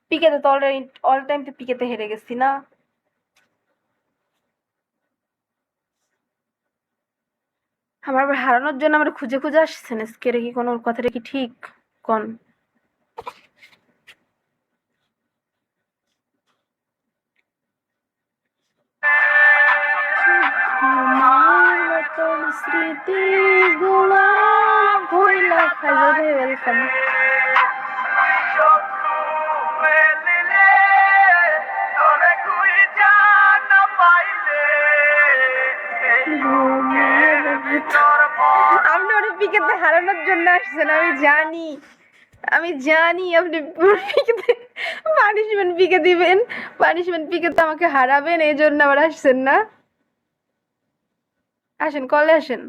পিকেতে তো all time তো পিকেতে হেরে গেছি না। আমার হারানোর জন্য আমার খুঁজে খুঁজে আসছেন এসকে কি কোনো কথাটা কি ঠিক কোন? স্মৃতি গুলা ভুইলা খাইলে ওয়েলকাম। আপনি ওটা পিকেতে হারানোর জন্য আসছেন, আমি জানি আপনি পিকেতে পানিশমেন্ট পিকে দিবেন, পানিশমেন্ট পিকেতে আমাকে হারাবেন, এই জন্য আবার আসছেন না। আসেন, কলে আসেন।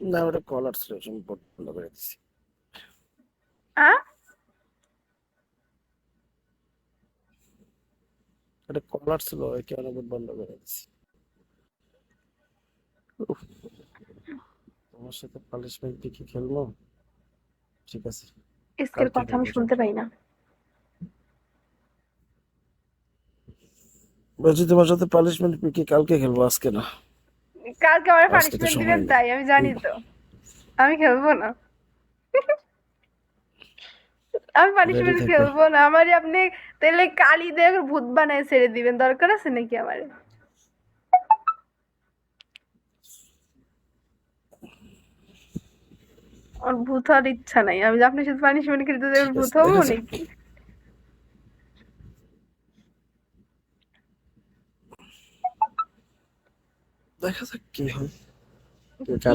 না ওটা কলার ছিল, সম্পূর্ণ বন্ধ করে দিচ্ছি। এটা কলার ছিল, ওই কারণে বন্ধ করে দিচ্ছি। তোমার সাথে পানিশমেন্ট পিকে খেলবো, ঠিক আছে। এসকের কথা আমি শুনতে পাই না। বলছি তোমার সাথে পানিশমেন্ট পিকে কালকে খেলবো, আজকে না। কালকে আমার পানিশমেন্ট দিবেন তাই আমি জানি তো, আমি খেলবো না। আমি পানিশমেন্ট খেলবো না। আমারই আপনি তাহলে কালি দিয়ে ভূত বানায় ছেড়ে দিবেন, দরকার আছে নাকি আমার? আমার ভূত হওয়ার ইচ্ছা নাই। আমি আপনার সাথে পানিশমেন্ট খেলতে যাই, ভূত হবো নাকি? দেখা যাক কি হয়।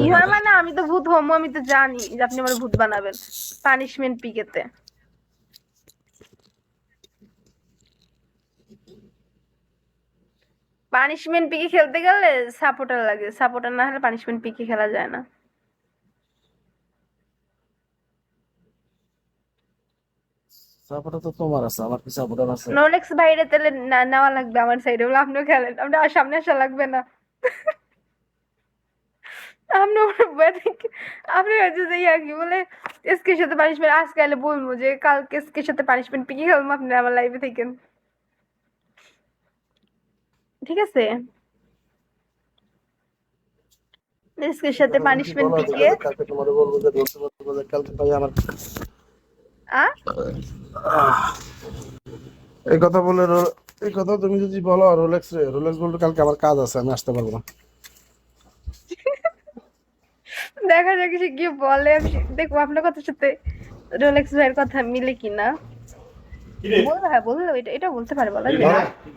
কি হয় মানে আমি তো ভূত হবো, আমি তো জানি যে আপনি আমার ভূত বানাবেন পানিশমেন্ট পিকেতে। পানিশমেন্ট পিকে খেলতে গেলে সাপোর্টার লাগে, সাপোর্টার না হলে পানিশমেন্ট পিকে খেলা যায় না। সাপোর্টার তো তোমার আছে, আমার কি সাপোর্টার আছে? নোলেক্স বাইরে তাহলে নেওয়া লাগবে আমার সাইডে, বলে আপনিও খেলেন, আপনি আর সামনে আসা লাগবে না। আপনি আপনি হচ্ছে যে ইয়া কি বলে এসকের সাথে পানিশমেন্ট আজকে এলে বলবো যে কালকে এসকের সাথে পানিশমেন্ট পিকে খেলবো, আপনি আমার লাইভে থাকেন, ঠিক আছে? এসকের সাথে পানিশমেন্ট পিকে কালকে তোমারে বলবো যে কালকে ভাই আমার এই কথা বলে, এই কথা তুমি যদি বলো রোলেক্স বলতে কালকে আমার কাজ আছে, আমি আসতে পারবো না। দেখা যাক সে কি বলে, আমি দেখবো আপনার কথার সাথে রোলেক্স ভাইয়ের কথা মিলে কিনা। বলবো, হ্যাঁ বললো, এটা বলতে পারে, বলা যায়।